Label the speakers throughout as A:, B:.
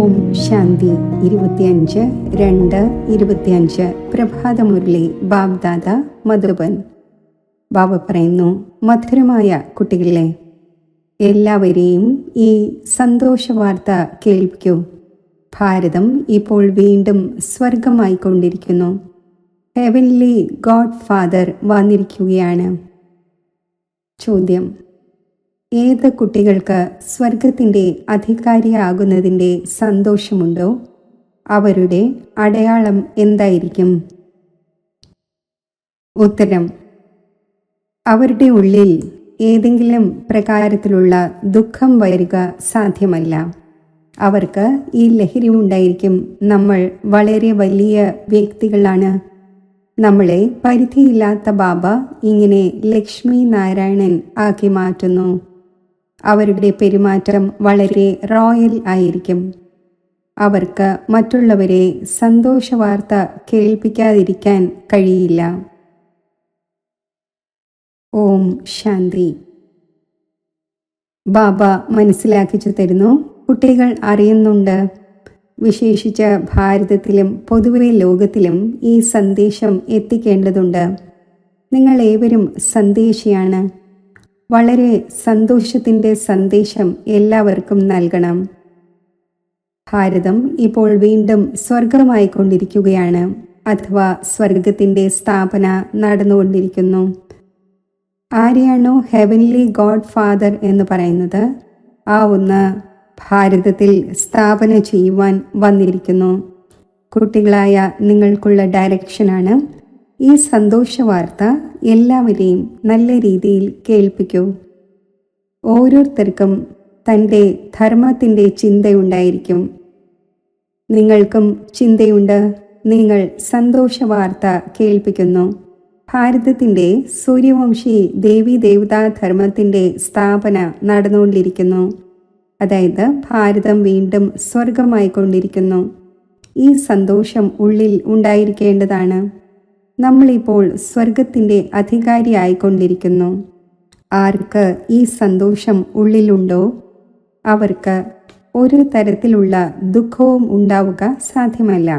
A: ഓം ശാന്തി 25/2/25 പ്രഭാതമുരളി ബാബ്ദാദ മധുബൻ. ബാബ പറയുന്നു, മധുരമായ കുട്ടികളെ, എല്ലാവരെയും ഈ സന്തോഷവാർത്ത കേൾപ്പിക്കൂ. ഭാരതം ഇപ്പോൾ വീണ്ടും സ്വർഗമായിക്കൊണ്ടിരിക്കുന്നു. ഹെവൻലി ഗോഡ് ഫാദർ വന്നിരിക്കുകയാണ്. ചോദ്യം: ഏത് കുട്ടികൾക്ക് സ്വർഗത്തിൻ്റെ അധികാരിയാകുന്നതിൻ്റെ സന്തോഷമുണ്ടോ? അവരുടെ അടയാളം എന്തായിരിക്കും? ഉത്തരം: അവരുടെ ഉള്ളിൽ ഏതെങ്കിലും പ്രകാരത്തിലുള്ള ദുഃഖം വരിക സാധ്യമല്ല. അവർക്ക് ഈ ലഹരി ഉണ്ടായിരിക്കും. നമ്മൾ വളരെ വലിയ വ്യക്തികളാണ്. നമ്മളെ പരിധിയില്ലാത്ത ബാബ ഇങ്ങനെ ലക്ഷ്മി നാരായണൻ ആക്കി മാറ്റുന്നു. അവരുടെ പെരുമാറ്റം വളരെ റോയൽ ആയിരിക്കും. അവർക്ക് മറ്റുള്ളവരെ സന്തോഷവാർത്ത കേൾപ്പിക്കാതിരിക്കാൻ കഴിയില്ല. ഓം ശാന്തി. ബാബ മനസ്സിലാക്കിച്ചു തരുന്നു, കുട്ടികൾ അറിയുന്നുണ്ട്. വിശേഷിച്ച് ഭാരതത്തിലും പൊതുവെ ലോകത്തിലും ഈ സന്ദേശം എത്തിക്കേണ്ടതുണ്ട്. നിങ്ങൾ ഏവരും സന്ദേശിയാണ്. വളരെ സന്തോഷത്തിൻ്റെ സന്ദേശം എല്ലാവർക്കും നൽകണം. ഭാരതം ഇപ്പോൾ വീണ്ടും സ്വർഗമായിക്കൊണ്ടിരിക്കുകയാണ്, അഥവാ സ്വർഗത്തിൻ്റെ സ്ഥാപന നടന്നുകൊണ്ടിരിക്കുന്നു. ആരെയാണോ ഹെവൻലി ഗോഡ് ഫാദർ എന്ന് പറയുന്നത്, ആ ഒന്ന് ഭാരതത്തിൽ സ്ഥാപന ചെയ്യുവാൻ വന്നിരിക്കുന്നു. കുട്ടികളായ നിങ്ങൾക്കുള്ള ഡയറക്ഷനാണ്. ഈ സന്തോഷവാർത്ത എല്ലാവരെയും നല്ല രീതിയിൽ കേൾപ്പിക്കൂ. ഓരോരുത്തർക്കും തൻ്റെ ധർമ്മത്തിൻ്റെ ചിന്തയുണ്ടായിരിക്കും. നിങ്ങൾക്കും ചിന്തയുണ്ട്. നിങ്ങൾ സന്തോഷവാർത്ത കേൾപ്പിക്കുന്നു. ഭാരതത്തിൻ്റെ സൂര്യവംശി ദേവീ ദേവതാ ധർമ്മത്തിൻ്റെ സ്ഥാപന നടന്നുകൊണ്ടിരിക്കുന്നു. അതായത് ഭാരതം വീണ്ടും സ്വർഗമായിക്കൊണ്ടിരിക്കുന്നു. ഈ സന്തോഷം ഉള്ളിൽ ഉണ്ടായിരിക്കേണ്ടതാണ്. നമ്മളിപ്പോൾ സ്വർഗത്തിൻ്റെ അധികാരിയായിക്കൊണ്ടിരിക്കുന്നു. ആർക്ക് ഈ സന്തോഷം ഉള്ളിലുണ്ടോ അവർക്ക് ഒരു തരത്തിലുള്ള ദുഃഖവും ഉണ്ടാവുക സാധ്യമല്ല.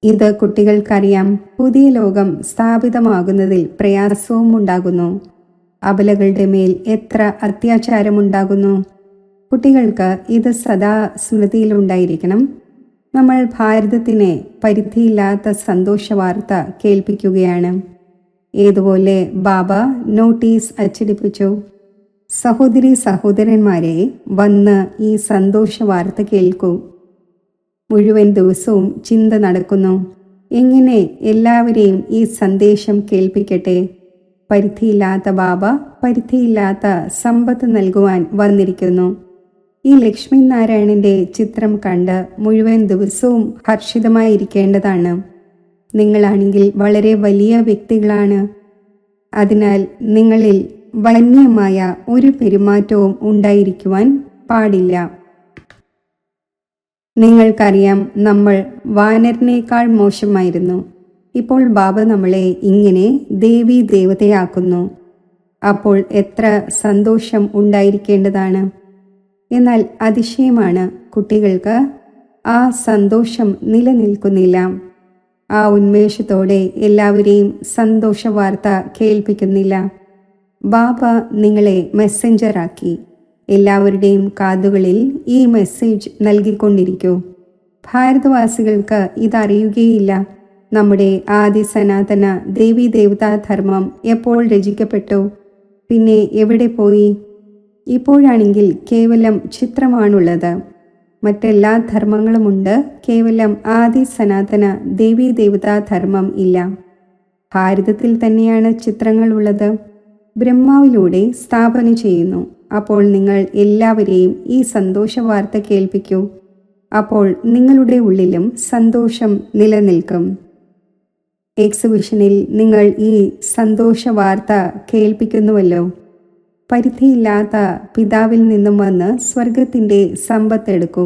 A: ഇത് കുട്ടികൾക്കറിയാം. പുതിയ ലോകം സ്ഥാപിതമാകുന്നതിൽ പ്രയാസവും ഉണ്ടാകുന്നു. അബലകളുടെ മേൽ എത്ര അത്യാചാരമുണ്ടാകുന്നു. കുട്ടികൾക്ക് ഇത് സദാ സ്മൃതിയിലുണ്ടായിരിക്കണം. നമ്മൾ ഭാരതത്തിനെ പരിധിയില്ലാത്ത സന്തോഷവാർത്ത കേൾപ്പിക്കുകയാണ്. ഏതുപോലെ ബാബ നോട്ടീസ് അച്ചടിപ്പിച്ചു, സഹോദരി സഹോദരന്മാരെ, വന്ന് ഈ സന്തോഷവാർത്ത കേൾക്കൂ. മുഴുവൻ ദിവസവും ചിന്ത നടക്കുന്നു, എങ്ങനെ എല്ലാവരെയും ഈ സന്ദേശം കേൾപ്പിക്കട്ടെ. പരിധിയില്ലാത്ത ബാബ പരിധിയില്ലാത്ത സമ്പത്ത് നൽകുവാൻ വന്നിരിക്കുന്നു. ഈ ലക്ഷ്മി നാരായണന്റെ ചിത്രം കണ്ട് മുഴുവൻ ദിവസവും ഹർഷിതമായിരിക്കേണ്ടതാണ്. നിങ്ങളാണെങ്കിൽ വളരെ വലിയ വ്യക്തികളാണ്. അതിനാൽ നിങ്ങളിൽ വന്യമായ ഒരു പെരുമാറ്റവും ഉണ്ടായിരിക്കുവാൻ പാടില്ല. നിങ്ങൾക്കറിയാം, നമ്മൾ വാനരനേക്കാൾ മോശമായിരുന്നു. ഇപ്പോൾ ബാബ നമ്മളെ ഇങ്ങനെ ദേവീ ദേവതയാക്കുന്നു. അപ്പോൾ എത്ര സന്തോഷം ഉണ്ടായിരിക്കേണ്ടതാണ്. എന്നാൽ അതിശയമാണ്, കുട്ടികൾക്ക് ആ സന്തോഷം നിലനിൽക്കുന്നില്ല. ആ ഉന്മേഷത്തോടെ എല്ലാവരെയും സന്തോഷവാർത്ത കേൾപ്പിക്കുന്നില്ല. ബാബ നിങ്ങളെ മെസ്സഞ്ചറാക്കി. എല്ലാവരുടെയും കാതുകളിൽ ഈ മെസ്സേജ് നൽകിക്കൊണ്ടിരിക്കൂ. ഭാരതവാസികൾക്ക് ഇതറിയുകയില്ല. നമ്മുടെ ആദി സനാതന ദേവീ ദേവതാ ധർമ്മം എപ്പോൾ രചിക്കപ്പെട്ടു? പിന്നെ എവിടെ പോയി? ഇപ്പോഴാണെങ്കിൽ കേവലം ചിത്രമാണുള്ളത്. മറ്റെല്ലാ ധർമ്മങ്ങളുമുണ്ട്, കേവലം ആദി സനാതന ദേവീ ദേവതാ ധർമ്മം ഇല്ല. ഭാരതത്തിൽ തന്നെയാണ് ചിത്രങ്ങളുള്ളത്. ബ്രഹ്മാവിലൂടെ സ്ഥാപന ചെയ്യുന്നു. അപ്പോൾ നിങ്ങൾ എല്ലാവരെയും ഈ സന്തോഷവാർത്ത കേൾപ്പിക്കൂ. അപ്പോൾ നിങ്ങളുടെ ഉള്ളിലും സന്തോഷം നിലനിൽക്കും. എക്സിബിഷനിൽ നിങ്ങൾ ഈ സന്തോഷവാർത്ത കേൾപ്പിക്കുന്നുവല്ലോ. പരിധിയില്ലാത്ത പിതാവിൽ നിന്നും വന്ന് സ്വർഗത്തിൻ്റെ സമ്പത്തെടുക്കൂ.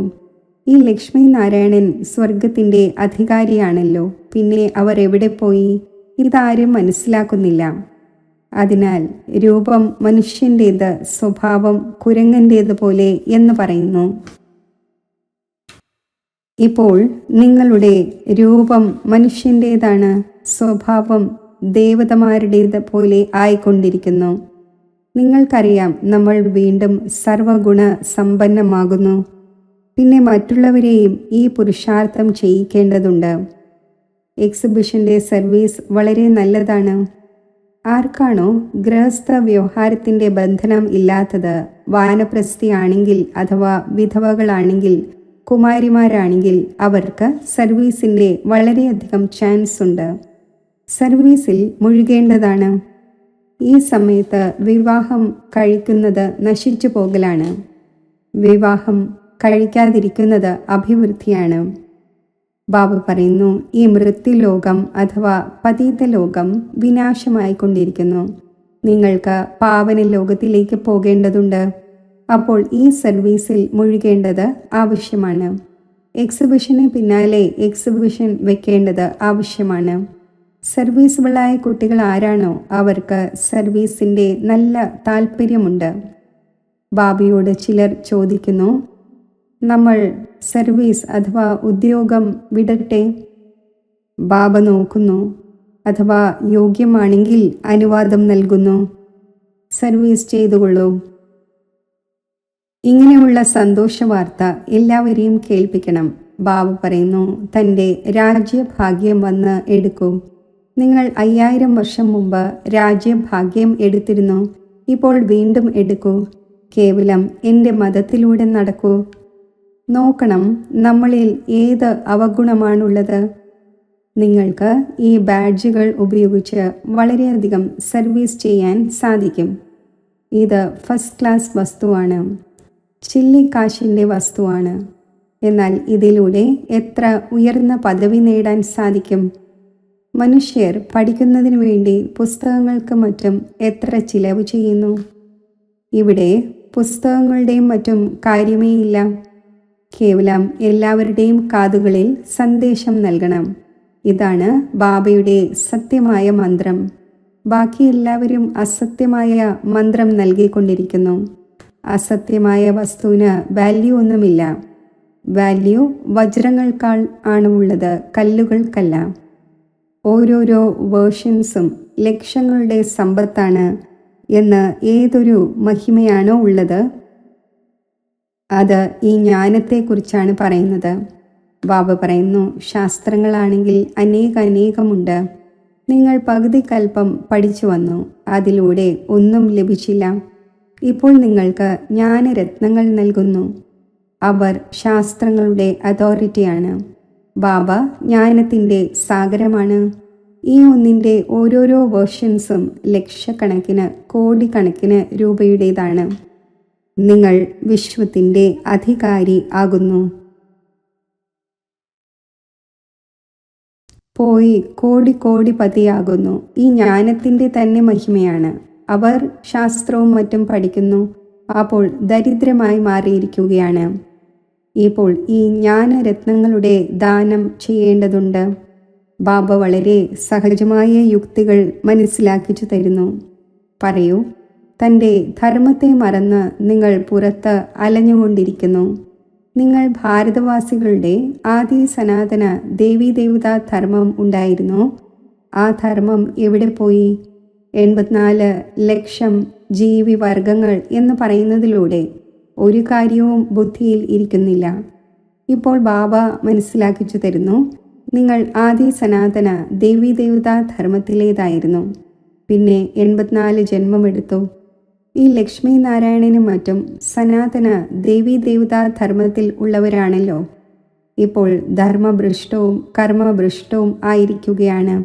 A: ഈ ലക്ഷ്മി നാരായണൻ സ്വർഗത്തിൻ്റെ അധികാരിയാണല്ലോ. പിന്നെ അവർ എവിടെ പോയി? ഇതാരും മനസ്സിലാക്കുന്നില്ല. അതിനാൽ രൂപം മനുഷ്യൻ്റേത്, സ്വഭാവം കുരങ്ങൻ്റേതുപോലെ എന്ന് പറയുന്നു. ഇപ്പോൾ നിങ്ങളുടെ രൂപം മനുഷ്യൻ്റേതാണ്, സ്വഭാവം ദേവതമാരുടേത് പോലെ ആയിക്കൊണ്ടിരിക്കുന്നു. നിങ്ങൾക്കറിയാം, നമ്മൾ വീണ്ടും സർവഗുണ സമ്പന്നമാകുന്നു. പിന്നെ മറ്റുള്ളവരെയും ഈ പുരുഷാർത്ഥം ചെയ്യിക്കേണ്ടതുണ്ട്. എക്സിബിഷൻ്റെ സർവീസ് വളരെ നല്ലതാണ്. ആർക്കാണോ ഗൃഹസ്ഥ വ്യവഹാരത്തിൻ്റെ ബന്ധനം ഇല്ലാത്തത്, വാനപ്രസ്ഥിയാണെങ്കിൽ അഥവാ വിധവകളാണെങ്കിൽ കുമാരിമാരാണെങ്കിൽ അവർക്ക് സർവീസിൻ്റെ വളരെയധികം ചാൻസ് ഉണ്ട്. സർവീസിൽ മുഴുകേണ്ടതാണ്. ഈ സമയത്ത് വിവാഹം കഴിക്കുന്നത് നശിച്ചു പോകലാണ്. വിവാഹം കഴിക്കാതിരിക്കുന്നത് അഭിവൃദ്ധിയാണ്. ബാബ പറയുന്നു, ഈ മൃത്യുലോകം അഥവാ പതീത ലോകം വിനാശമായിക്കൊണ്ടിരിക്കുന്നു. നിങ്ങൾക്ക് പാവന ലോകത്തിലേക്ക് പോകേണ്ടതുണ്ട്. അപ്പോൾ ഈ സർവീസിൽ മുഴുകേണ്ടത് ആവശ്യമാണ്. എക്സിബിഷന് പിന്നാലെ എക്സിബിഷൻ വെക്കേണ്ടത് ആവശ്യമാണ്. സർവീസുകളായ കുട്ടികൾ ആരാണോ അവർക്ക് സർവീസിൻ്റെ നല്ല താല്പര്യമുണ്ട്. ബാബയോട് ചിലർ ചോദിക്കുന്നു, നമ്മൾ സർവീസ് അഥവാ ഉദ്യോഗം വിടട്ടെ? ബാബ നോക്കുന്നു, അഥവാ യോഗ്യമാണെങ്കിൽ അനുവാദം നൽകുന്നു. സർവീസ് ചെയ്തുകൊള്ളൂ. ഇങ്ങനെയുള്ള സന്തോഷ വാർത്ത എല്ലാവരെയും കേൾപ്പിക്കണം. ബാബ പറയുന്നു, തൻ്റെ രാജ്യഭാഗ്യം വന്ന് എടുക്കൂ. നിങ്ങൾ 5000 വർഷം മുമ്പ് രാജ്യഭാഗ്യം എടുത്തിരുന്നു. ഇപ്പോൾ വീണ്ടും എടുക്കൂ. കേവലം എൻ്റെ മതത്തിലൂടെ നടക്കൂ. നോക്കണം, നമ്മളിൽ ഏത് അവഗുണമാണുള്ളത്. നിങ്ങൾക്ക് ഈ ബാഡ്ജുകൾ ഉപയോഗിച്ച് വളരെയധികം സർവീസ് ചെയ്യാൻ സാധിക്കും. ഇത് ഫസ്റ്റ് ക്ലാസ് വസ്തുവാണ്, ചില്ലിക്കാശിൻ്റെ വസ്തുവാണ്. എന്നാൽ ഇതിലൂടെ എത്ര ഉയർന്ന പദവി നേടാൻ സാധിക്കും. മനുഷ്യർ പഠിക്കുന്നതിന് വേണ്ടി പുസ്തകങ്ങൾക്ക് മറ്റും എത്ര ചിലവ് ചെയ്യുന്നു. ഇവിടെ പുസ്തകങ്ങളുടെയും മറ്റും കാര്യമേ ഇല്ല. കേവലം എല്ലാവരുടെയും കാതുകളിൽ സന്ദേശം നൽകണം. ഇതാണ് ബാബയുടെ സത്യമായ മന്ത്രം. ബാക്കി എല്ലാവരും അസത്യമായ മന്ത്രം നൽകിക്കൊണ്ടിരിക്കുന്നു. അസത്യമായ വസ്തുവിന് വാല്യൂ ഒന്നുമില്ല. വാല്യൂ വജ്രങ്ങൾക്കാൾ ആണ് ഉള്ളത്, കല്ലുകൾക്കല്ല. ഓരോരോ വേർഷൻസും ലക്ഷങ്ങളുടെ സമ്പത്താണ് എന്ന് ഏതൊരു മഹിമയാണോ ഉള്ളത്, അത് ഈ ജ്ഞാനത്തെക്കുറിച്ചാണ് പറയുന്നത്. ബാബ പറയുന്നു, ശാസ്ത്രങ്ങളാണെങ്കിൽ അനേകമുണ്ട്. നിങ്ങൾ പകുതി കൽപ്പം പഠിച്ചു വന്നു, അതിലൂടെ ഒന്നും ലഭിച്ചില്ല. ഇപ്പോൾ നിങ്ങൾക്ക് ജ്ഞാനരത്നങ്ങൾ നൽകുന്നു. അവർ ശാസ്ത്രങ്ങളുടെ അതോറിറ്റിയാണ്. ബാബ ജ്ഞാനത്തിൻ്റെ സാഗരമാണ്. ഈ ഒന്നിൻ്റെ ഓരോരോ വേർഷൻസും ലക്ഷക്കണക്കിന് കോടിക്കണക്കിന് രൂപയുടേതാണ്. നിങ്ങൾ വിശ്വത്തിൻ്റെ അധികാരി ആകുന്നു. പോയി കോടിപതിയാകുന്നു. ഈ ജ്ഞാനത്തിൻ്റെ തന്നെ മഹിമയാണ്. അവർ ശാസ്ത്രവും മറ്റും പഠിക്കുന്നു, അപ്പോൾ ദരിദ്രമായി മാറിയിരിക്കുകയാണ്. ഇപ്പോൾ ഈ ജ്ഞാനരത്നങ്ങളുടെ ദാനം ചെയ്യേണ്ടതുണ്ട്. ബാബ വളരെ സഹജമായ യുക്തികൾ മനസ്സിലാക്കിച്ചു തരുന്നു. പറയൂ, തൻ്റെ ധർമ്മത്തെ മറന്ന് നിങ്ങൾ പുറത്ത് അലഞ്ഞുകൊണ്ടിരിക്കുന്നു. നിങ്ങൾ ഭാരതവാസികളുടെ ആദി സനാതന ദേവീദേവതാ ധർമ്മം ഉണ്ടായിരുന്നു. ആ ധർമ്മം എവിടെ പോയി? 84 ലക്ഷം ജീവിവർഗങ്ങൾ എന്ന് പറയുന്നതിലൂടെ ഒരു കാര്യവും ബുദ്ധിയിൽ ഇരിക്കുന്നില്ല. ഇപ്പോൾ ബാബ മനസ്സിലാക്കിച്ചു തരുന്നു, നിങ്ങൾ ആദി സനാതന ദേവീദേവതാ ധർമ്മത്തിലേതായിരുന്നു. പിന്നെ 84 ജന്മമെടുത്തു. ഈ ലക്ഷ്മി നാരായണനും മറ്റും സനാതന ദേവീദേവതാ ധർമ്മത്തിൽ ഉള്ളവരാണല്ലോ. ഇപ്പോൾ ധർമ്മഭ്രഷ്ടവും കർമ്മഭ്രഷ്ടവും ആയിരിക്കുകയാണ്.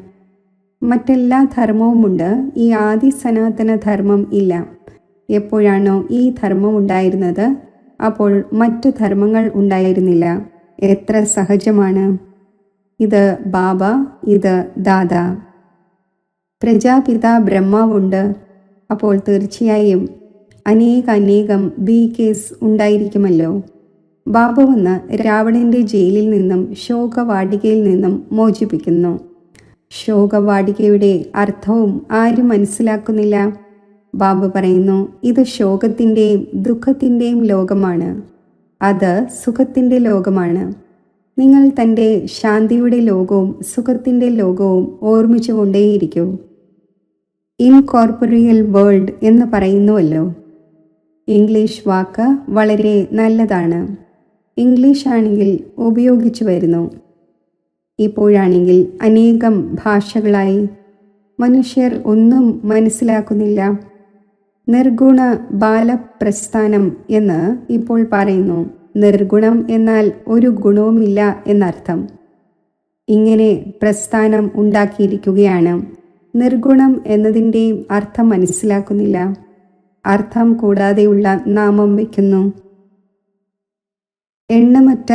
A: മറ്റെല്ലാ ധർമ്മവുമുണ്ട്, ഈ ആദി സനാതന ധർമ്മം ഇല്ല. എപ്പോഴാണോ ഈ ധർമ്മം ഉണ്ടായിരുന്നത്, അപ്പോൾ മറ്റു ധർമ്മങ്ങൾ ഉണ്ടായിരുന്നില്ല. എത്ര സഹജമാണ് ഇത്! ബാബ, ഇത് ദാദാ. പ്രജാപിത ബ്രഹ്മാവുണ്ട്. അപ്പോൾ തീർച്ചയായും അനേകം BKs ഉണ്ടായിരിക്കുമല്ലോ. ബാബ വന്ന് രാവണൻ്റെ ജയിലിൽ നിന്നും ശോകവാടികയിൽ നിന്നും മോചിപ്പിക്കുന്നു. ശോകവാടികയുടെ അർത്ഥവും ആരും മനസ്സിലാക്കുന്നില്ല. ബാബ പറയുന്നു, ഇത് ശോകത്തിൻ്റെയും ദുഃഖത്തിൻ്റെയും ലോകമാണ്, അത് സുഖത്തിൻ്റെ ലോകമാണ്. നിങ്ങൾ തൻ്റെ ശാന്തിയുടെ ലോകവും സുഖത്തിൻ്റെ ലോകവും ഓർമ്മിച്ചുകൊണ്ടേയിരിക്കൂ. ഇൻകോർപ്പറിയൽ വേൾഡ് എന്ന് പറയുന്നുവല്ലോ. ഇംഗ്ലീഷ് വാക്ക് വളരെ നല്ലതാണ്. ഇംഗ്ലീഷ് ആണെങ്കിൽ ഉപയോഗിച്ചു വരുന്നു. ഇപ്പോഴാണെങ്കിൽ അനേകം ഭാഷകളായി. മനുഷ്യർ ഒന്നും മനസ്സിലാക്കുന്നില്ല. നിർഗുണ ബാലപ്രസ്ഥാനം എന്ന് ഇപ്പോൾ പറയുന്നു. നിർഗുണം എന്നാൽ ഒരു ഗുണവുമില്ല എന്നർത്ഥം. ഇങ്ങനെ പ്രസ്ഥാനം ഉണ്ടാക്കിയിരിക്കുകയാണ്. നിർഗുണം എന്നതിൻ്റെയും അർത്ഥം മനസ്സിലാക്കുന്നില്ല. അർത്ഥം കൂടാതെയുള്ള നാമം വയ്ക്കുന്നു. എണ്ണമറ്റ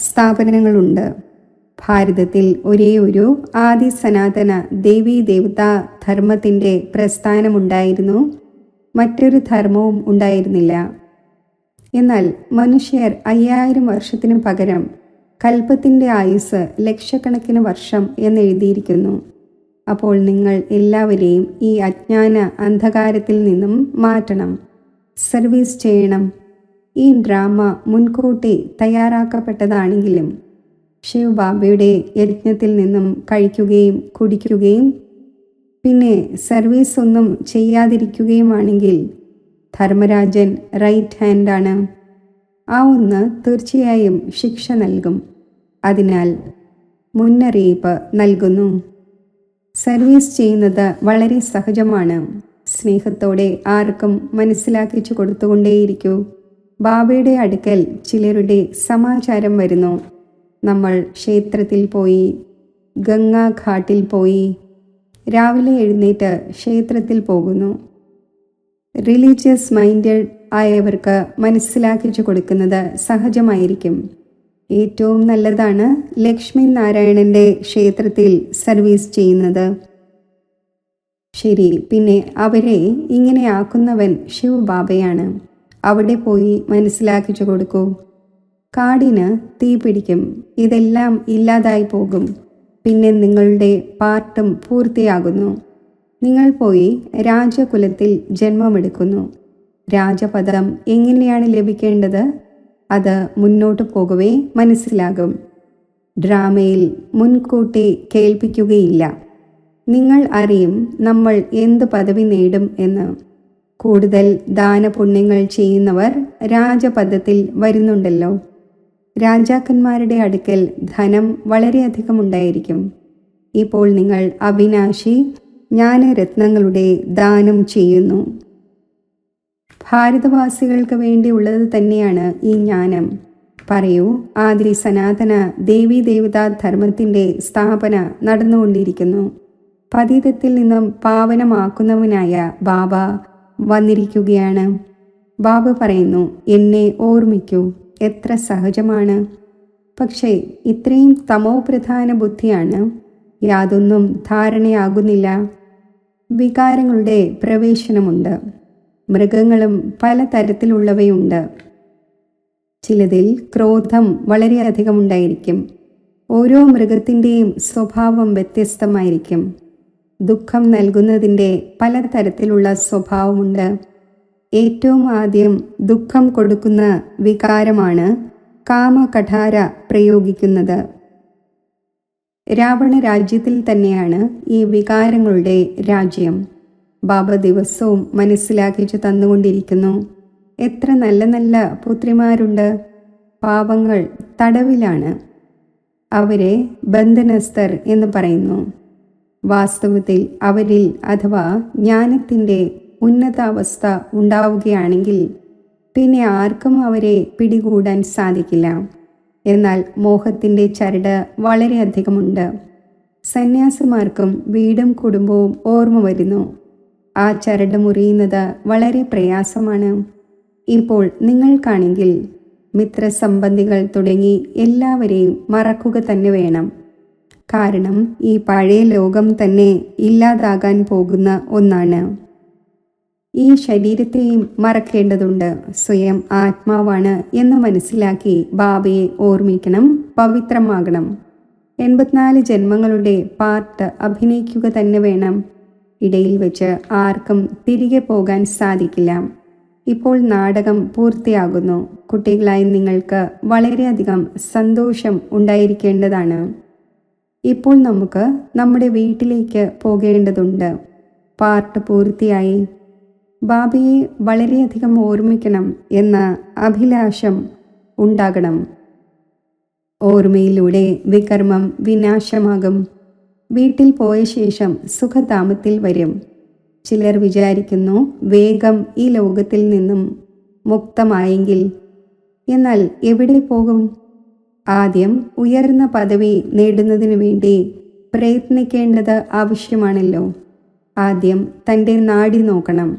A: സ്ഥാപനങ്ങളുണ്ട്. ഭാരതത്തിൽ ഒരേ ഒരു ആദി സനാതന ദേവീ ദേവതാ ധർമ്മത്തിൻ്റെ പ്രസ്ഥാനമുണ്ടായിരുന്നു. മറ്റൊരു ധർമ്മവും ഉണ്ടായിരുന്നില്ല. എന്നാൽ മനുഷ്യർ 5000 വർഷത്തിനു പകരം കൽപ്പത്തിൻ്റെ ആയുസ് ലക്ഷക്കണക്കിന് വർഷം എന്നെഴുതിയിരിക്കുന്നു. അപ്പോൾ നിങ്ങൾ എല്ലാവരെയും ഈ അജ്ഞാന അന്ധകാരത്തിൽ നിന്നും മാറ്റണം, സർവീസ് ചെയ്യണം. ഈ ഡ്രാമ മുൻകൂട്ടി തയ്യാറാക്കപ്പെട്ടതാണെങ്കിലും ശിവ് ബാബയുടെ യജ്ഞത്തിൽ നിന്നും കഴിക്കുകയും കുടിക്കുകയും പിന്നെ സർവീസ് ഒന്നും ചെയ്യാതിരിക്കുകയുമാണെങ്കിൽ ധർമ്മരാജൻ റൈറ്റ് ഹാൻഡാണ്. ആ ഒന്ന് തീർച്ചയായും ശിക്ഷ നൽകും. അതിനാൽ മുന്നറിയിപ്പ് നൽകുന്നു. സർവീസ് ചെയ്യുന്നത് വളരെ സഹജമാണ്. സ്നേഹത്തോടെ ആർക്കും മനസ്സിലാക്കിച്ചു കൊടുത്തുകൊണ്ടേയിരിക്കൂ. ബാബയുടെ അടുക്കൽ ചിലരുടെ സമാചാരം വരുന്നു. നമ്മൾ ക്ഷേത്രത്തിൽ പോയി, ഗംഗാഘാട്ടിൽ പോയി, രാവിലെ എഴുന്നേറ്റ് ക്ഷേത്രത്തിൽ പോകുന്നു. റിലീജിയസ് മൈൻഡഡ് ആയവർക്ക് മനസ്സിലാക്കിച്ചു കൊടുക്കുന്നത് സഹജമായിരിക്കും. ഏറ്റവും നല്ലതാണ് ലക്ഷ്മി നാരായണന്റെ ക്ഷേത്രത്തിൽ സർവീസ് ചെയ്യുന്നത്. ശരി, പിന്നെ അവരെ ഇങ്ങനെ ആക്കുന്നവൻ ശിവ് ബാബയാണ്. അവിടെ പോയി മനസ്സിലാക്കിച്ചു കൊടുക്കൂ. കാടിന് തീ പിടിക്കും. ഇതെല്ലാം ഇല്ലാതായി പോകും. പിന്നെ നിങ്ങളുടെ പാർട്ടും പൂർത്തിയാകുന്നു. നിങ്ങൾ പോയി രാജകുലത്തിൽ ജന്മമെടുക്കുന്നു. രാജപദം എങ്ങനെയാണ് ലഭിക്കേണ്ടത്? അത് മുന്നോട്ട് പോകവേ മനസ്സിലാകും. ഡ്രാമയിൽ മുൻകൂട്ടി കേൾപ്പിക്കുകയില്ല. നിങ്ങൾ അറിയും നമ്മൾ എന്ത് പദവി നേടും എന്ന്. കൂടുതൽ ദാനപുണ്യങ്ങൾ ചെയ്യുന്നവർ രാജപദത്തിൽ വരുന്നുണ്ടല്ലോ. രാജാക്കന്മാരുടെ അടുക്കൽ ധനം വളരെയധികം ഉണ്ടായിരിക്കും. ഇപ്പോൾ നിങ്ങൾ അവിനാശി ജ്ഞാനരത്നങ്ങളുടെ ദാനം ചെയ്യുന്നു. ഭാരതവാസികൾക്ക് വേണ്ടിയുള്ളത് തന്നെയാണ് ഈ ജ്ഞാനം. പറയൂ, ആദി സനാതന ദേവീ ദേവതാ ധർമ്മത്തിൻ്റെ സ്ഥാപന നടന്നുകൊണ്ടിരിക്കുന്നു. പതിതത്തിൽ നിന്നും പാവനമാക്കുന്നവനായ ബാബ വന്നിരിക്കുകയാണ്. ബാബ പറയുന്നു, എന്നെ ഓർമ്മിക്കൂ. എത്ര സഹജമാണ്. പക്ഷേ ഇത്രയും തമോപ്രധാന ബുദ്ധിയാണ്. യാതൊന്നും ധാരണയാകുന്നില്ല. വികാരങ്ങളുടെ പ്രവേശനമുണ്ട്. മൃഗങ്ങളും പല തരത്തിലുള്ളവയുണ്ട്. ചിലതിൽ ക്രോധം വളരെയധികം ഉണ്ടായിരിക്കും. ഓരോ മൃഗത്തിൻ്റെയും സ്വഭാവം വ്യത്യസ്തമായിരിക്കും. ദുഃഖം നൽകുന്നതിൻ്റെ പലതരത്തിലുള്ള സ്വഭാവമുണ്ട്. ഏറ്റവും ആദ്യം ദുഃഖം കൊടുക്കുന്ന വികാരമാണ് കാമകഠാര പ്രയോഗിക്കുന്നത്. രാവണ രാജ്യത്തിൽ തന്നെയാണ് ഈ വികാരങ്ങളുടെ രാജ്യം. ബാബ ദിവസവും മനസ്സിലാക്കിച്ചു തന്നുകൊണ്ടിരിക്കുന്നു. എത്ര നല്ല നല്ല പുത്രിമാരുണ്ട്. പാവങ്ങൾ തടവിലാണ്. അവരെ ബന്ധനസ്ഥർ എന്ന് പറയുന്നു. വാസ്തവത്തിൽ അവരിൽ അഥവാ ജ്ഞാനത്തിൻ്റെ ഉന്നതാവസ്ഥ ഉണ്ടാവുകയാണെങ്കിൽ പിന്നെ ആർക്കും അവരെ പിടികൂടാൻ സാധിക്കില്ല. എന്നാൽ മോഹത്തിൻ്റെ ചരട് വളരെയധികമുണ്ട്. സന്യാസിമാർക്കും വീടും കുടുംബവും ഓർമ്മ വരുന്നു. ആ ചരട് മുറിയുന്നത് വളരെ പ്രയാസമാണ്. ഇപ്പോൾ നിങ്ങൾക്കാണെങ്കിൽ മിത്രസംബന്ധികൾ തുടങ്ങി എല്ലാവരെയും മറക്കുക തന്നെ വേണം. കാരണം ഈ പഴയ ലോകം തന്നെ ഇല്ലാതാകാൻ പോകുന്ന ഒന്നാണ്. ഈ ശരീരത്തെയും മറക്കേണ്ടതുണ്ട്. സ്വയം ആത്മാവാണ് എന്ന് മനസ്സിലാക്കി ബാബയെ ഓർമ്മിക്കണം, പവിത്രമാകണം. 84 ജന്മങ്ങളുടെ പാർട്ട് അഭിനയിക്കുക തന്നെ വേണം. ഇടയിൽ വെച്ച് ആർക്കും തിരികെ പോകാൻ സാധിക്കില്ല. ഇപ്പോൾ നാടകം പൂർത്തിയാകുന്നു. കുട്ടികളായി നിങ്ങൾക്ക് വളരെയധികം സന്തോഷം ഉണ്ടായിരിക്കേണ്ടതാണ്. ഇപ്പോൾ നമുക്ക് നമ്മുടെ വീട്ടിലേക്ക് പോകേണ്ടതുണ്ട്. പാർട്ട് പൂർത്തിയായി. ബാബയെ വളരെയധികം ഓർമ്മിക്കണം എന്ന അഭിലാഷം ഉണ്ടാകണം. ഓർമ്മയിലൂടെ വികർമ്മം വിനാശമാകും. വീട്ടിൽ പോയ ശേഷം സുഖധാമത്തിൽ വരും. ചിലർ വിചാരിക്കുന്നു വേഗം ഈ ലോകത്തിൽ നിന്നും മുക്തമായെങ്കിൽ. എന്നാൽ എവിടെ പോകും? ആദ്യം ഉയർന്ന പദവി നേടുന്നതിനു വേണ്ടി പ്രയത്നിക്കേണ്ടത് ആവശ്യമാണല്ലോ. ആദ്യം തൻ്റെ നാടി നോക്കണം.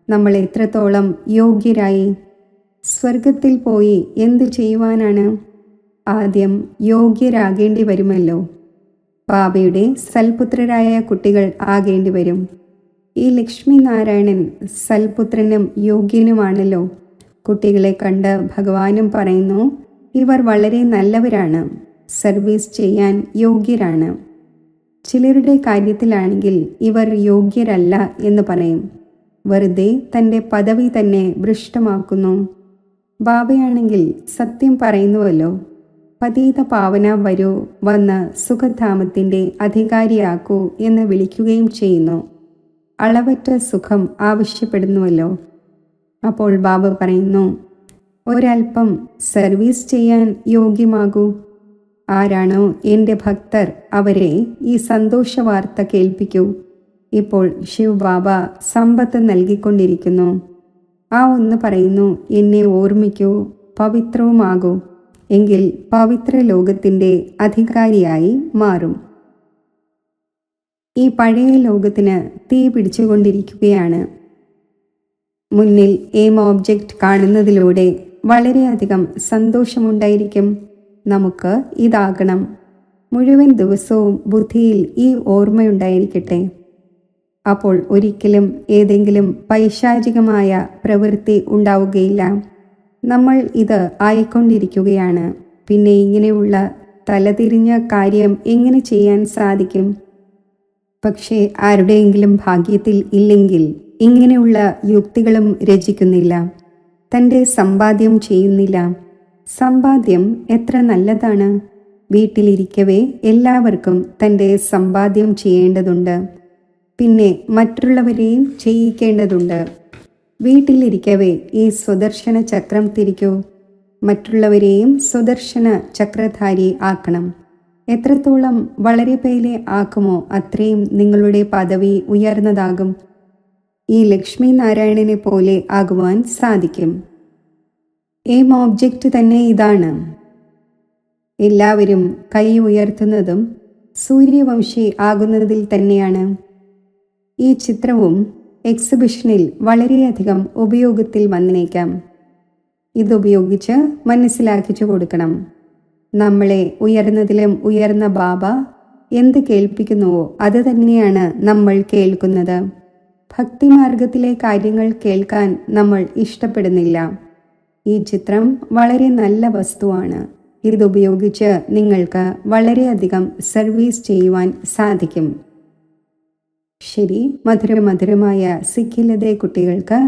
A: നമ്മൾ എത്രത്തോളം യോഗ്യരായി? സ്വർഗത്തിൽ പോയി എന്തു ചെയ്യുവാനാണ്? ആദ്യം യോഗ്യരാകേണ്ടി വരുമല്ലോ. ബാബയുടെ സൽപുത്രരായ കുട്ടികൾ ആകേണ്ടി വരും. ഈ ലക്ഷ്മി നാരായണൻ സൽപുത്രനും യോഗ്യനുമാണല്ലോ. കുട്ടികളെ കണ്ട് ഭഗവാനും പറയുന്നു, ഇവർ വളരെ നല്ലവരാണ്, സർവീസ് ചെയ്യാൻ യോഗ്യരാണ്. ചിലരുടെ കാര്യത്തിലാണെങ്കിൽ ഇവർ യോഗ്യരല്ല എന്ന് പറയും. വെറുതെ തൻ്റെ പദവി തന്നെ ഭ്രഷ്ടമാക്കുന്നു. ബാബയാണെങ്കിൽ സത്യം പറയുന്നുവല്ലോ, പതീത പാവന വരൂ, വന്ന് സുഖധാമത്തിൻ്റെ അധികാരിയാക്കൂ എന്ന് വിളിക്കുകയും ചെയ്യുന്നു. അളവറ്റ സുഖം ആവശ്യപ്പെടുന്നുവല്ലോ. അപ്പോൾ ബാബ പറയുന്നു, ഒരൽപ്പം സർവീസ് ചെയ്യാൻ യോഗ്യമാകൂ. ആരാണോ എൻ്റെ ഭക്തർ അവരെ ഈ സന്തോഷ വാർത്ത കേൾപ്പിക്കൂ. ഇപ്പോൾ ശിവ് ബാബ സമ്പത്ത് നൽകിക്കൊണ്ടിരിക്കുന്നു. ആ ഒന്ന് പറയുന്നു, എന്നെ ഓർമ്മിക്കൂ, പവിത്രവുമാകൂ, എങ്കിൽ പവിത്ര ലോകത്തിൻ്റെ അധികാരിയായി മാറും. ഈ പഴയ ലോകത്തിന് തീ പിടിച്ചുകൊണ്ടിരിക്കുകയാണ്. മുന്നിൽ എയിം ഓബ്ജക്റ്റ് കാണുന്നതിലൂടെ വളരെയധികം സന്തോഷമുണ്ടായിരിക്കും. നമുക്ക് ഇതാകണം. മുഴുവൻ ദിവസവും ബുദ്ധിയിൽ ഈ ഓർമ്മയുണ്ടായിരിക്കട്ടെ. അപ്പോൾ ഒരിക്കലും ഏതെങ്കിലും പൈശാചികമായ പ്രവൃത്തി ഉണ്ടാവുകയില്ല. നമ്മൾ ഇത് ആയിക്കൊണ്ടിരിക്കുകയാണ്. പിന്നെ ഇങ്ങനെയുള്ള തലതിരിഞ്ഞ കാര്യം എങ്ങനെ ചെയ്യാൻ സാധിക്കും? പക്ഷേ ആരുടെയെങ്കിലും ഭാഗ്യത്തിൽ ഇല്ലെങ്കിൽ ഇങ്ങനെയുള്ള യുക്തികളും രചിക്കുന്നില്ല. തൻ്റെ സമ്പാദ്യം ചെയ്യുന്നില്ല. സമ്പാദ്യം എത്ര നല്ലതാണ്. വീട്ടിലിരിക്കവേ എല്ലാവർക്കും തൻ്റെ സമ്പാദ്യം ചെയ്യേണ്ടതുണ്ട്. പിന്നെ മറ്റുള്ളവരെയും ചെയ്യിക്കേണ്ടതുണ്ട്. വീട്ടിലിരിക്കവേ ഈ സുദർശന ചക്രം തിരിക്കൂ. മറ്റുള്ളവരെയും സുദർശന ചക്രധാരി ആക്കണം. എത്രത്തോളം വളരെ പേരെ ആക്കുമോ അത്രയും നിങ്ങളുടെ പദവി ഉയർന്നതാകും. ഈ ലക്ഷ്മി നാരായണനെ പോലെ ആകുവാൻ സാധിക്കും. എയിം ഓബ്ജക്റ്റ് തന്നെ ഇതാണ്. എല്ലാവരും കൈ ഉയർത്തുന്നതും സൂര്യവംശി ആകുന്നതിൽ തന്നെയാണ്. ഈ ചിത്രവും എക്സിബിഷനിൽ വളരെയധികം ഉപയോഗത്തിൽ വന്നേക്കാം. ഇതുപയോഗിച്ച് മനസ്സിലാക്കിച്ചു കൊടുക്കണം. നമ്മളെ ഉയർന്നതിലും ഉയർന്ന ബാബ എന്ത് കേൾപ്പിക്കുന്നുവോ അത് തന്നെയാണ് നമ്മൾ കേൾക്കുന്നത്. ഭക്തിമാർഗത്തിലെ കാര്യങ്ങൾ കേൾക്കാൻ നമ്മൾ ഇഷ്ടപ്പെടുന്നില്ല. ഈ ചിത്രം വളരെ നല്ല വസ്തുവാണ്. ഇതുപയോഗിച്ച് നിങ്ങൾക്ക് വളരെയധികം സർവീസ് ചെയ്യുവാൻ സാധിക്കും. ശരി, മധുരമധുരമായ സിഖിലതെ കുട്ടികൾക്ക്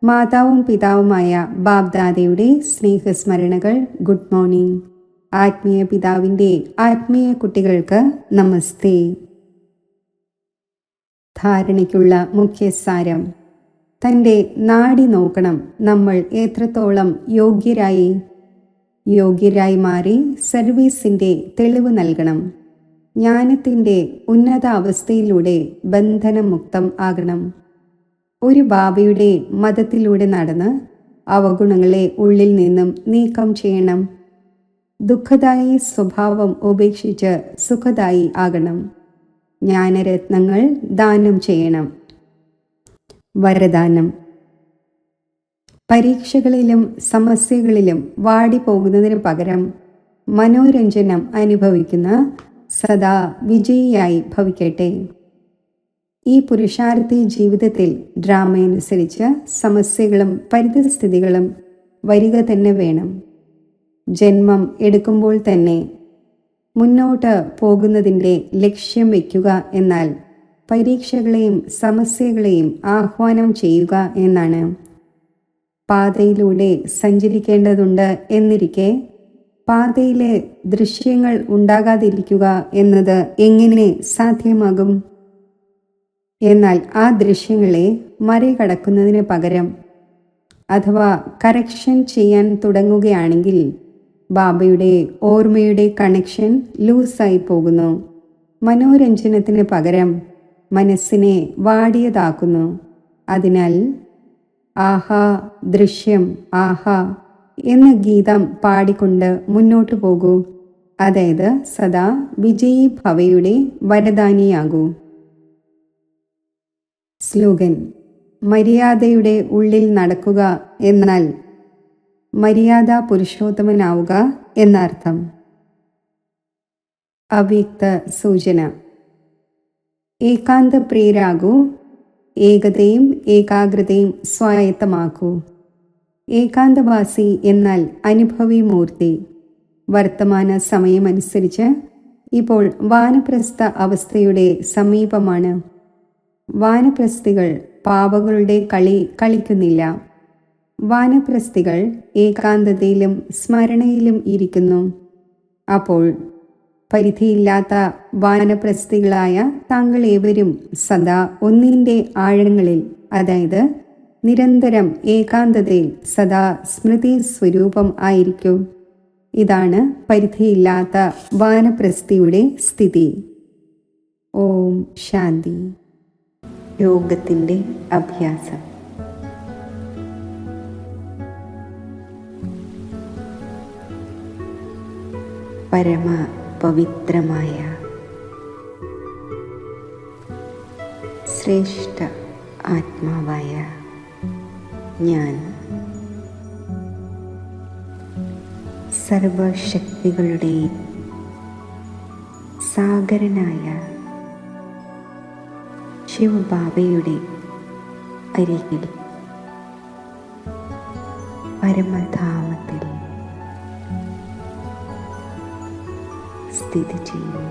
A: മാതാവും പിതാവുമായ ബാബ്ദാദയുടെ സ്നേഹസ്മരണകൾ. Good morning. ആത്മീയ പിതാവിൻ്റെ ആത്മീയ കുട്ടികൾക്ക് നമസ്തേ. ധാരണയ്ക്കുള്ള മുഖ്യസാരം: തൻ്റെ നാടി നോക്കണം. നമ്മൾ എത്രത്തോളം യോഗ്യരായി മാറി സർവീസിൻ്റെ തെളിവ് നൽകണം. ജ്ഞാനത്തിൻ്റെ ഉന്നത അവസ്ഥയിലൂടെ ബന്ധനമുക്തം ആകണം. ഒരു ബാബയുടെ മതത്തിലൂടെ നടന്ന് അവഗുണങ്ങളെ ഉള്ളിൽ നിന്നും നീക്കം ചെയ്യണം. ദുഃഖദായി സ്വഭാവം ഉപേക്ഷിച്ച് സുഖദായി ആകണം. ജ്ഞാനരത്നങ്ങൾ ദാനം ചെയ്യണം. വരദാനം: പരീക്ഷകളിലും സമസ്യകളിലും വാടിപ്പോകുന്നതിന് പകരം മനോരഞ്ജനം അനുഭവിക്കുന്ന സദാ വിജയിയായി ഭവിക്കട്ടെ. ഈ പുരുഷാർത്ഥി ജീവിതത്തിൽ ഡ്രാമയനുസരിച്ച് സമസ്യകളും പരിതസ്ഥിതികളും വരിക തന്നെ വേണം. ജന്മം എടുക്കുമ്പോൾ തന്നെ മുന്നോട്ട് പോകുന്നതിൻ്റെ ലക്ഷ്യം വയ്ക്കുക, എന്നാൽ പരീക്ഷകളെയും സമസ്യകളെയും ആഹ്വാനം ചെയ്യുക എന്നാണ്. പാതയിലൂടെ സഞ്ചരിക്കേണ്ടതുണ്ട് എന്നിരിക്കെ പാതയിലെ ദൃശ്യങ്ങൾ ഉണ്ടാകാതിരിക്കുക എന്നത് എങ്ങനെ സാധ്യമാകും? എന്നാൽ ആ ദൃശ്യങ്ങളെ മറികടക്കുന്നതിന് പകരം അഥവാ കറക്ഷൻ ചെയ്യാൻ തുടങ്ങുകയാണെങ്കിൽ ബാബയുടെ ഓർമ്മയുടെ കണക്ഷൻ ലൂസായി പോകുന്നു. മനോരഞ്ജനത്തിന് പകരം മനസ്സിനെ വാടിയതാക്കുന്നു. അതിനാൽ ആഹാ ദൃശ്യം ആഹാ എന്ന ഗീതം പാടിക്കൊണ്ട് മുന്നോട്ടു പോകൂ. അതായത് സദാ വിജയീ ഭവയുടെ വരദാനിയാകൂ. സ്ലോഗൻ: മര്യാദയുടെ ഉള്ളിൽ നടക്കുക എന്നാൽ മര്യാദ പുരുഷോത്തമനാവുക എന്നർത്ഥം. അവ്യക്ത സൂചന: ഏകാന്തപ്രിയരാകൂ. ഏകതയും ഏകാഗ്രതയും സ്വായത്തമാക്കൂ. ഏകാന്തവാസി എന്നാൽ അനുഭവി മൂർത്തി. വർത്തമാന സമയമനുസരിച്ച് ഇപ്പോൾ വാനപ്രസ്ഥ അവസ്ഥയുടെ സമീപമാണ്. വാനപ്രസ്ഥികൾ പാവകളുടെ കളി കളിക്കുന്നില്ല. വാനപ്രസ്ഥികൾ ഏകാന്തതയിലും സ്മരണയിലും ഇരിക്കുന്നു. അപ്പോൾ പരിധിയില്ലാത്ത വാനപ്രസ്ഥികളായ താങ്കൾ ഏവരും സദാ ഒന്നിൻ്റെ ആഴങ്ങളിൽ, അതായത് നിരന്തരം ഏകാന്തതയിൽ സദാ സ്മൃതി സ്വരൂപം ആയിരിക്കൂ. ഇതാണ് പരിധിയില്ലാത്ത വാനപ്രസ്ഥിയുടെ സ്ഥിതി. ഓം ശാന്തി. യോഗത്തിൻ്റെ അഭ്യാസം. പരമ പവിത്രമായ ശ്രേഷ്ഠ ആത്മാവായ ഞാൻ സർവശക്തികളുടെ സാഗരനായ ശിവബാബയുടെ അരികിൽ പരമധാമത്തിൽ സ്ഥിതി ചെയ്യുന്നു.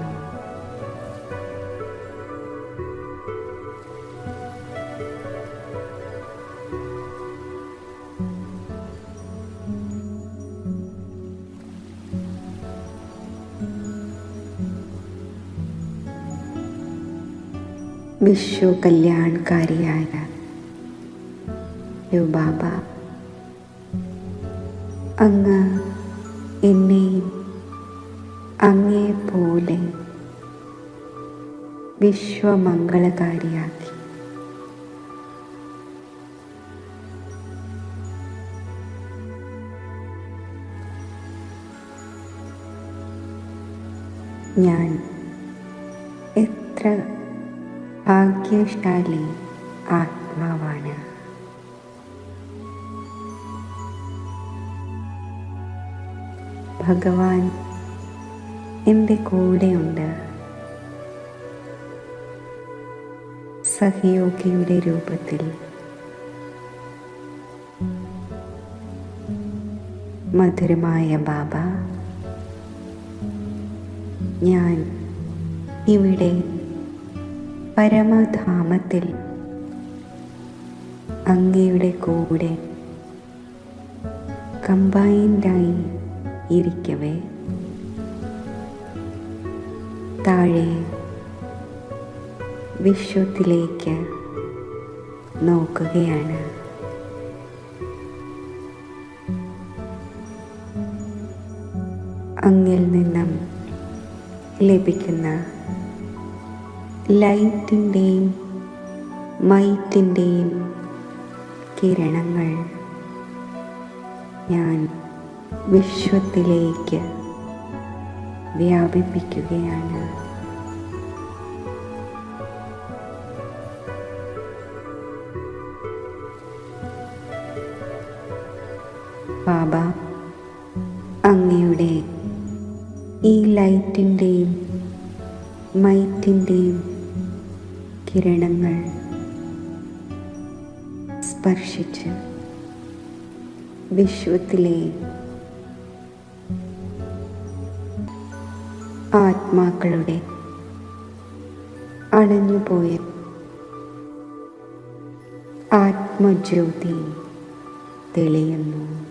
A: വിശ്വകല്യാൺകാരിയായ ബാബ, അങ്ങ് എന്നെയും അങ്ങേപോലെ വിശ്വമംഗളകാരിയാക്കി. ഞാൻ എത്ര ഭാഗ്യശാലി ആത്മാവാണ്. ഭഗവാൻ എൻ്റെ കൂടെയുണ്ട്. സഹയോഗിയുടെ രൂപത്തിൽ. മധുരമായ ബാബ, ഞാൻ ഇവിടെ പരമധാമത്തിൽ അങ്ങയുടെ കൂടെ കമ്പൈൻഡായി ഇരിക്കവേ താഴെ വിശ്വത്തിലേക്ക് നോക്കുകയാണ്. അങ്ങിൽ നിന്നും ലഭിക്കുന്ന ലൈറ്റിൻ്റെയും മൈറ്റിൻ്റെയും കിരണങ്ങൾ ഞാൻ വിശ്വത്തിലേക്ക് വ്യാപിപ്പിക്കുകയാണ്. ബാബ, അങ്ങയുടെ ഈ ലൈറ്റിൻ്റെയും മൈറ്റിൻ്റെയും കിരണങ്ങൾ സ്പർശിച്ച് വിശ്വത്തിലെ ആത്മാക്കളുടെ അണഞ്ഞുപോയ ആത്മജ്യോതി തെളിയുന്നു.